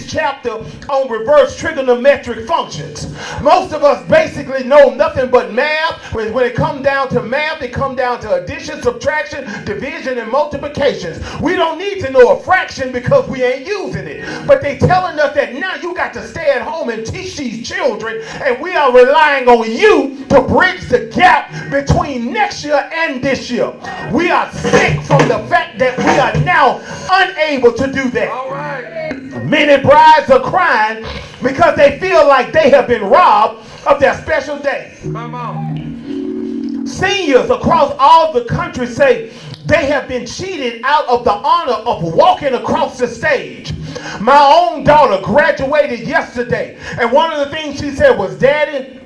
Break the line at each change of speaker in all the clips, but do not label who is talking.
this chapter on reverse trigonometric functions. Most of us basically know nothing but math. When it comes down to math, it comes down to addition, subtraction, division, and multiplications. We don't need to know a fraction because we ain't using it. But they telling us that now you got to stay at home and teach these children, and we are relying on you to bridge the gap between next year and this year. We are sick from the fact that we are now unable to do that.
All right.
Many brides are crying because they feel like they have been robbed of their special day.
Come on.
Seniors across all the country say they have been cheated out of the honor of walking across the stage. My own daughter graduated yesterday, and one of the things she said was, "Daddy,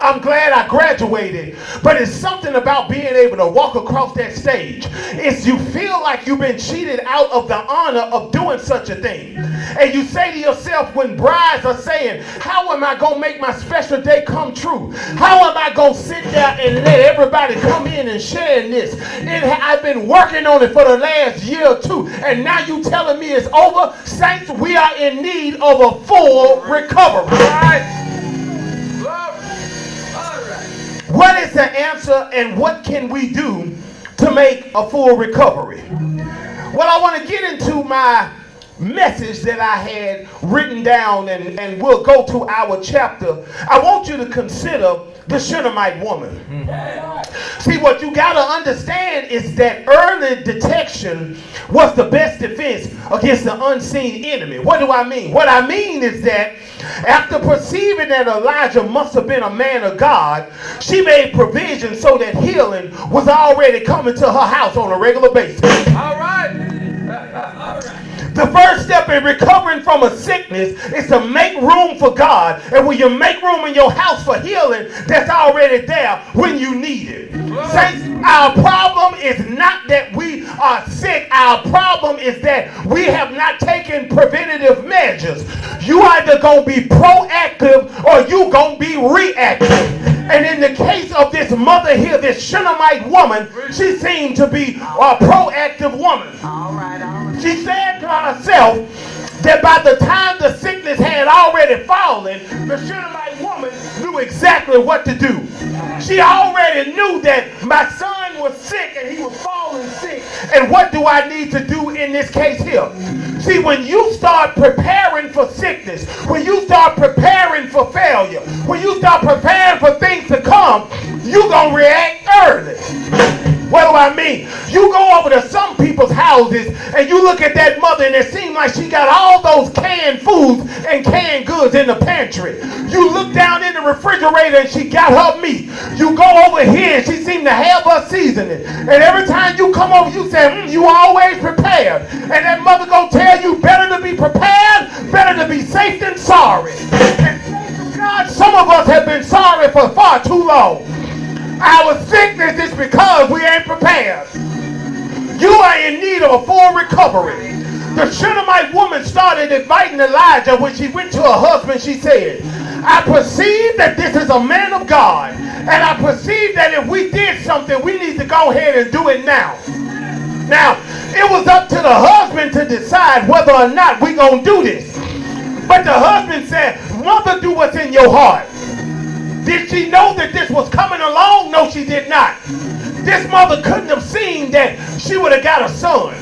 I'm glad I graduated, but it's something about being able to walk across that stage. It's you feel like you've been cheated out of the honor of doing such a thing." And you say to yourself, when brides are saying, "How am I going to make my special day come true? How am I going to sit there and let everybody come in and share in this? I've been working on it for the last year or two, and now you telling me it's over?" Saints, we are in need of a full recovery. What is the answer, and what can we do to make a full recovery? Well, I want to get into my message that I had written down, and we'll go to our chapter. I want you to consider the Shunammite woman. See, what you got to understand is that early detection was the best defense against the unseen enemy. What do I mean? What I mean is that after perceiving that Elijah must have been a man of God, she made provision so that healing was already coming to her house on a regular basis.
All right.
The first step in recovering from a sickness is to make room for God. And when you make room in your house for healing, that's already there when you need it. Saints, our problem is not that we are sick. Our problem is that we have not taken preventative measures. You either going to be proactive or you going to be reactive. And in the case of this mother here, this Shunammite woman, she seemed to be a proactive woman.
All right.
She said to herself that by the time the sickness had already fallen, the Shunammite woman knew exactly what to do. She already knew that my son was sick and he was falling sick. And what do I need to do in this case here? See, when you start preparing for sickness, when you start preparing for failure, when you start preparing for things to come, you're going to react early. What do I mean? You go over to some people's houses and you look at that mother and it seems like she got all those canned foods and canned goods in the pantry. You look down in the refrigerator and she got her meat. You go over here and she seemed to have her seasoning. And every time you come over you say, you always prepared. And that mother gonna tell you better to be prepared, better to be safe than sorry. And thank God some of us have been sorry for far too long. Our sickness is because we ain't prepared. You are in need of a full recovery. The Shunammite woman started inviting Elijah. When she went to her husband, she said, "I perceive that this is a man of God, and I perceive that if we did something, we need to go ahead and do it now." Now, it was up to the husband to decide whether or not we're going to do this. But the husband said, "Mother, do what's in your heart." Did she know that this was coming along? No, she did not. This mother couldn't have seen that she would have got a son.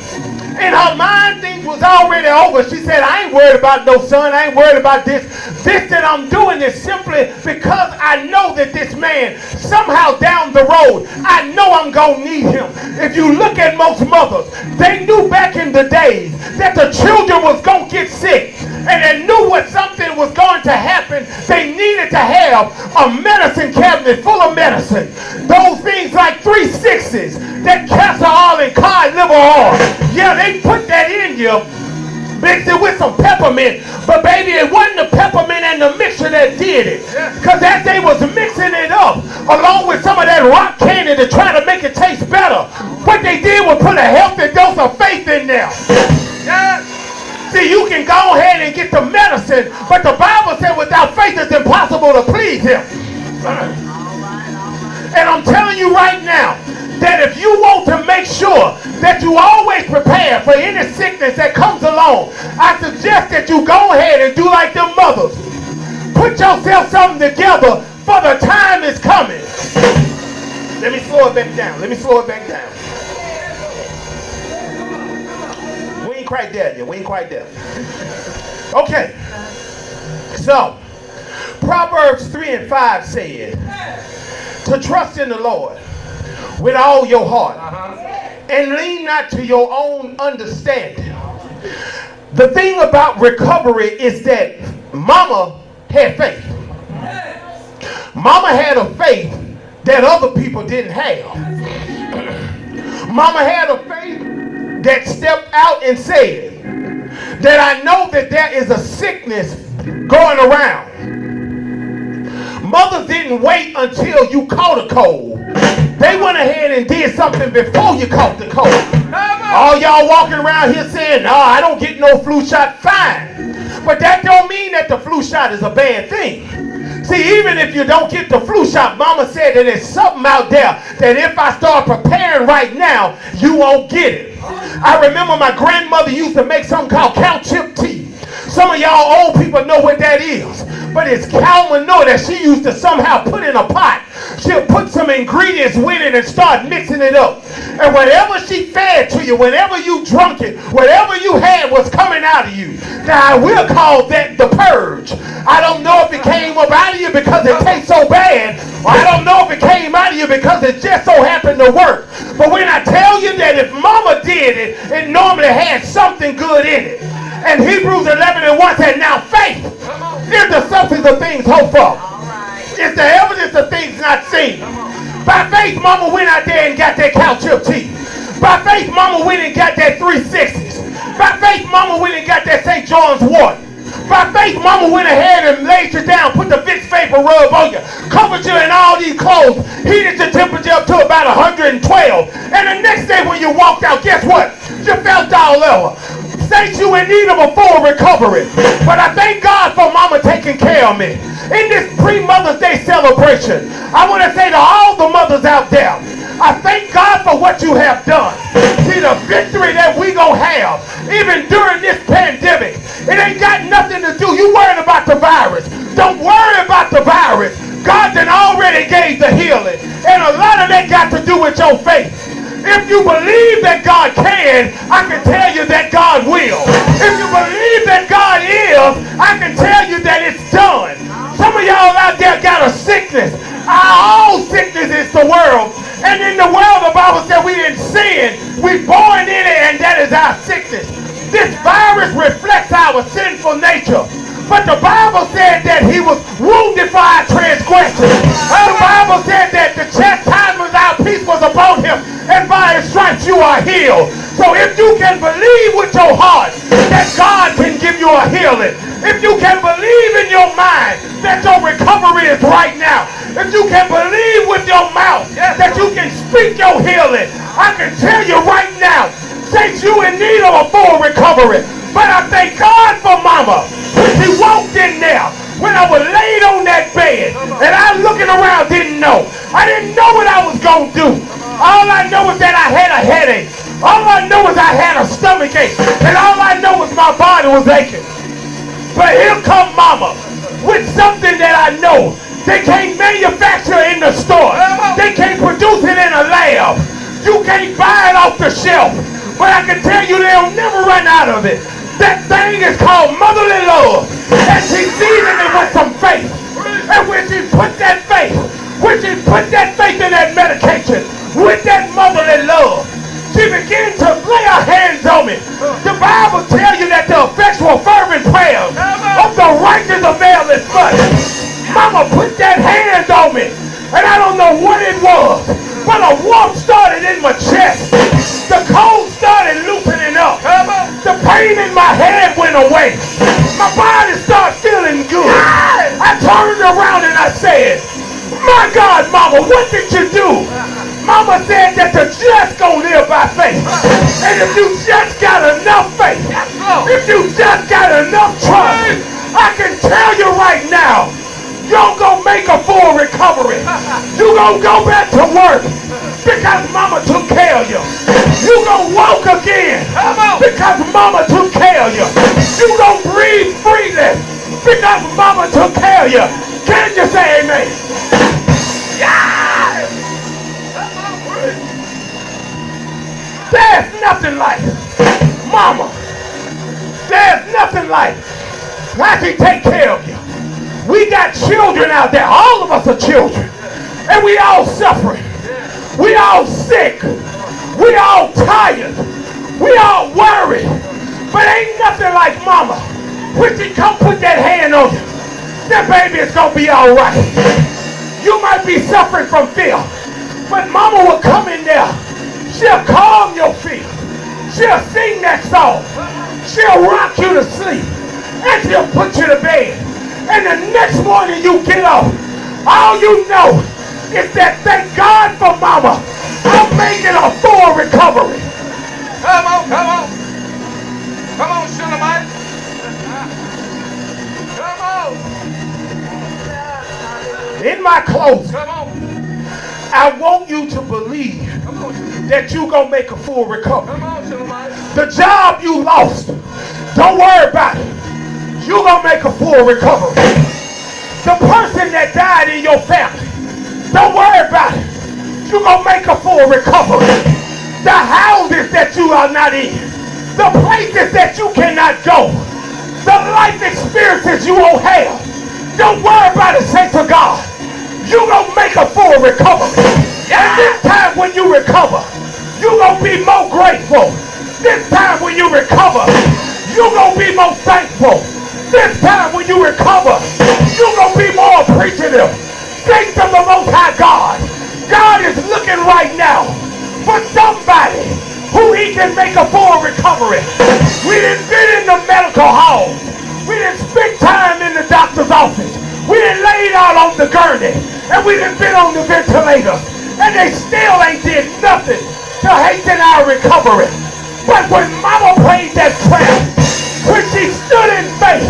In her mind, things was already over. She said, "I ain't worried about no son. I ain't worried about this. This that I'm doing is simply because I know that this man, somehow down the road, I know I'm going to need him." If you look at most mothers, they knew back in the days that the children was going to get sick. And they knew when something was going to happen, they needed to have a medicine cabinet full of medicine. Those things like 360s, that castor oil and cod liver oil. Yeah, they put that in you, mixed it with some peppermint. But baby, it wasn't the peppermint and the mixture that did it. Because as they was mixing it up, along with some of that rock candy to try to make it taste better, what they did was put a healthy dose of faith in there. Yeah. See, you can go ahead and get the medicine, but the Bible said without faith it's impossible to please him. And I'm telling you right now, that if you want to make sure that you always prepare for any sickness that comes along, I suggest that you go ahead and do like them mothers. Put yourself something together, for the time is coming. Let me slow it back down. We ain't quite there yet. Okay. So, Proverbs 3:5 said, to trust in the Lord with all your heart and lean not to your own understanding. The thing about recovery is that Mama had faith. Mama had a faith that other people didn't have. Mama had a faith that stepped out and said that I know that there is a sickness going around. Mothers didn't wait until you caught a cold. They went ahead and did something before you caught the cold. All y'all walking around here saying, no, I don't get no flu shot, fine. But that don't mean that the flu shot is a bad thing. See, even if you don't get the flu shot, Mama said that there's something out there that if I start preparing right now, you won't get it. I remember my grandmother used to make something called cow chip tea. Some of y'all old people know what that is. But it's cow manure that she used to somehow put in a pot. She'll put some ingredients with it and start mixing it up. And whatever she fed to you, whenever you drunk it, whatever you had was coming out of you. Now I will call that the purge. I don't know if it came up out of you because it tastes so bad, or I don't know if it came out of you because it just so happened to work. But when I tell you that if Mama did it, it normally had something good in it. And Hebrews 11:1 said, now faith is the substance of things hoped for. It's the evidence of things not seen. By faith, Mama went out there and got that cow chip tea. By faith, Mama went and got that 360s. By faith, Mama went and got that St. John's water. By faith, Mama went ahead and laid you down, put the Vicks vapor rub on you, covered you in all these clothes, heated your temperature up to about 112. And the next day when you walked out, guess what? You felt all over. Saints, you in need of a full recovery. But I thank God for Mama taking care of me. In this pre-Mother's Day celebration, I want to say to all the mothers out there, I thank God for what you have done. See, the victory that we gonna have, even during this pandemic, it ain't got nothing to do. You worried about the virus. Don't worry about the virus. God done already gave the healing. And a lot of that got to do with your faith. If you believe that God can, I can tell you that God will. If you believe that God is, I can tell you that it's done. Some of y'all out there got a sickness. Our own sickness is the world. And in the world, the Bible said we didn't sin. We born in it, and that is our sickness. This virus reflects our sinful nature. But the Bible said that he was wounded for our transgressions. The Bible said that the chastisement of our peace was upon him, and by his stripes you are healed. So if you can believe with your heart that God can give you a healing, if you can believe in your mind that your recovery is right now, if you can believe with your mouth that you can speak your healing, I can tell you right now, saints, you in need of a full recovery. But I thank God for Mama. She walked in there when I was laid on that bed, and I looking around didn't know. I didn't know what I was going to do. All I know is that I had a headache. All I know is I had a stomach ache. And all I know is my body was aching. But here come Mama with something that I know they can't manufacture in the store. They can't produce it in a lab. You can't buy it off the shelf. But I can tell you they'll never run out of it. That thing is called motherly love. And she seasoned it with some faith. And when she put that faith in that medication, with that motherly love, she began to lay her hands on me. The Bible tells you that the effectual fervent prayers of the righteous availeth much. Mama put that hand on me. And I don't know what it was, but a warmth started in my chest. The cold started loosening up. The pain in my head went away. My body started feeling good. I turned around and I said, my God, Mama, what did you do? Mama said that the just gonna live by faith. And if you just got enough faith, if you just got enough trust, I can tell you right now, you're going to make a full recovery. You're going to go back to work. because mama took care of you. You gonna walk again because mama took care of you. You gonna breathe freely because mama took care of you. Can you say amen? Yes! There's nothing like mama. There's nothing like I can take care of you. We got children out there. All of us are children. And we all suffering. We all sick. We all tired. We all worried. But ain't nothing like mama. When she come put that hand on you, that baby is going to be all right. You might be suffering from fear, but mama will come in there. She'll calm your fear. She'll sing that song. She'll rock you to sleep. And she'll put you to bed. And the next morning you get up, all you know is that thank God for mama. I'm making a full recovery.
Come on, come on. Come on, Shulamite. Come on.
In my closing,
Come on.
I want you to believe
Come on.
that you're going to make a full recovery.
Come on, Shulamite.
The job you lost, don't worry about it. You're going to make a full recovery. The person that died in your family, don't worry about it. You're going to make a full recovery. The houses that you are not in, the places that you cannot go, the life experiences you won't have, don't worry about it, say to God. You're going to make a full recovery. And this time when you recover, you're going to be more grateful. This time when you recover, you're going to be more thankful. This time when you recover, you're going to be more appreciative. Thanks to the Most High God. God is looking right now for somebody who he can make a full recovery. We didn't been in the medical hall. We didn't spend time in the doctor's office. We didn't laid out on the gurney. And we didn't been on the ventilator. And they still ain't did nothing to hasten our recovery. But when mama prayed that prayer, when she stood in faith,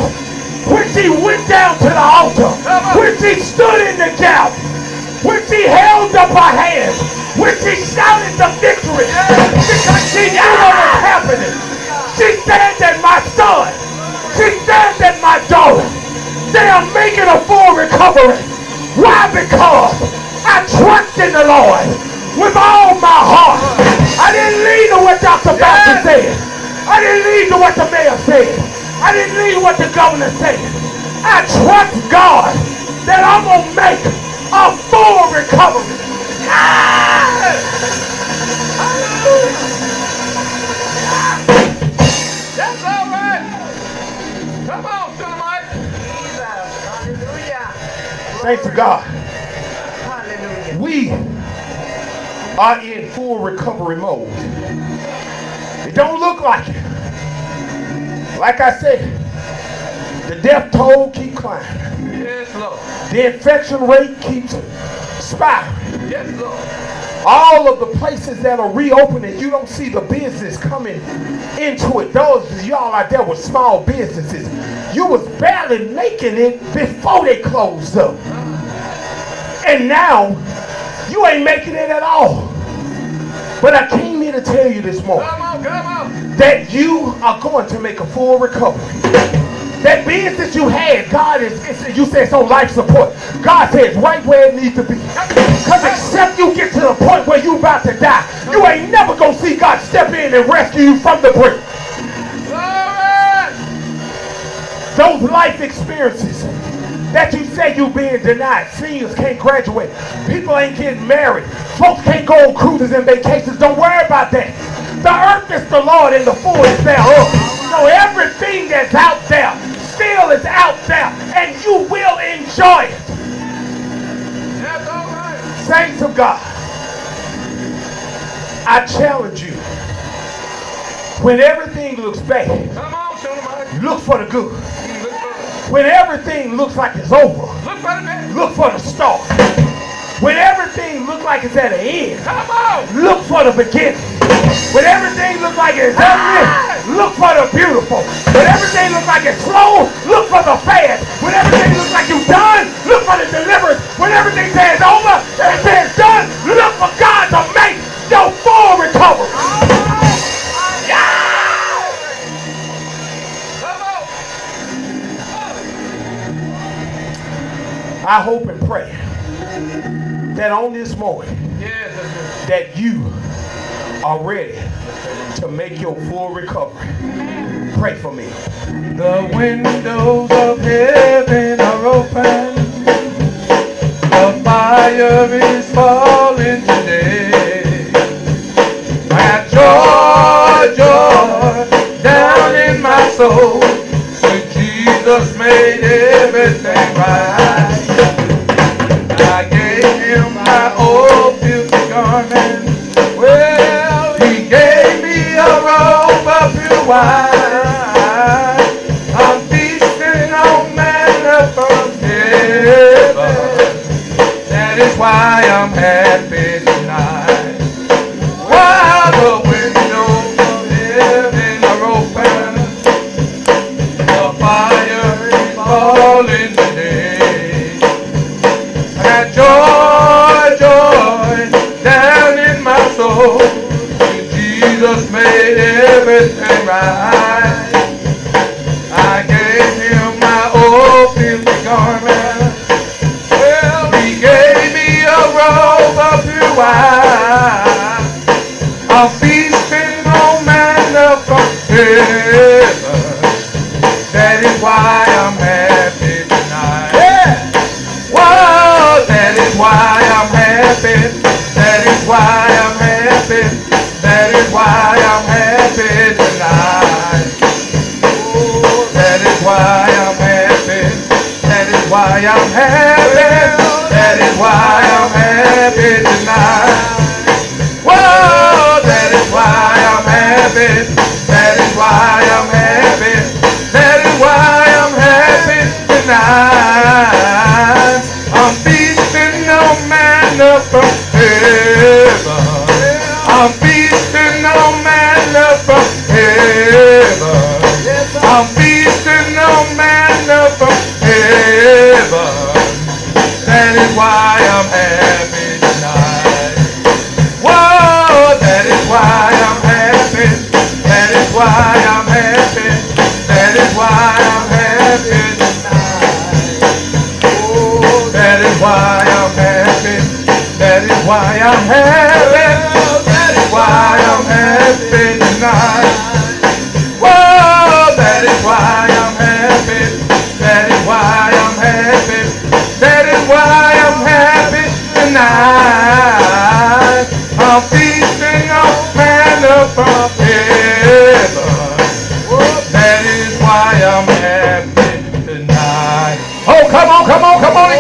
when she went down to the altar, when she stood in the gap, when she held up her hands, when she shouted the victory, because she knew what was happening. She said that my son, she said that my daughter, they are making a full recovery. Why? Because I trust in the Lord with all my heart. I didn't lean to what Dr. Bowser said. I didn't lean to what the mayor said. I didn't lean to what the governor said. I trust God that I'm going to make a full recovery.
That's all right. Come on, Shulamite.
Hallelujah.
Thanks to God.
Hallelujah.
We are in full recovery mode. It don't look like it. Like I said, the death toll keeps climbing.
Yes, Lord.
The infection rate keeps spiraling.
Yes, Lord.
All of the places that are reopening, you don't see the business coming into it. Those of y'all out there with small businesses, you was barely making it before they closed up. And now, you ain't making it at all. But I came here to tell you this morning
Come on, come on.
that you are going to make a full recovery. That business you had, God you said it's on life support. God says right where it needs to be. Because except you get to the point where you about to die, you ain't never going to see God step in and rescue you from the brink.
Glory.
Those life experiences that you say you being denied. Seniors can't graduate. People ain't getting married. Folks can't go on cruises and vacations. Don't worry about that. The earth is the Lord and the fullness thereof. So everything that's out there still is out there, and you will enjoy it.
That's all right.
Saints of God, I challenge you. When everything looks bad,
Come on, Shulamite.
look for the good.
Look for
When everything looks like it's over,
the man.
look for the start. When everything looks like it's at an end,
Come on.
look for the beginning. When everything looks like it's ugly, look for the beautiful. When everything looks like it's slow, look for the fast. When everything looks like you're done, look for the deliverance. When everything says over, and it says done, look for God to make I hope and pray that on this morning
Yes, that's good.
that you are ready to make your full recovery. Pray for me.
The windows of heaven are open. The fire is falling today. I got joy down in my soul. Sweet Jesus made everything right. I gave him my old filthy garment. Well, he gave me a robe of pure white. I'm feasting on manna from heaven. That is why I'm happy tonight. While the windows of heaven are open, the fire is falling today. I got joy down in my soul. Jesus made everything right. I gave him my old filthy garment. Well, he gave me a robe of pure white. I'm feasting on manna from heaven. That is why I'm happy tonight. Yeah. Whoa, that is why I'm happy. That is why I'm happy. That is why I'm happy tonight. Oh, that is why I'm happy. That is why I'm happy. That is why I'm happy tonight. Whoa, that is why I'm happy. That is why I'm happy. That is why I'm happy tonight. I'm feasting on manna from heaven. I'm feasting on manna from heaven. I'm feasting on manna from heaven. That is why I'm happy tonight. Whoa, that is why I'm happy. That is why I'm happy. That is why I'm happy tonight. Oh, that is why I'm happy. That is why I'm happy. That is why I'm happy tonight. Whoa, that is why I'm happy. That is why I'm happy. That is why I'm happy tonight. I'm feasting on manna from heaven. That is why I'm happy tonight. Oh, come on, come on, come on.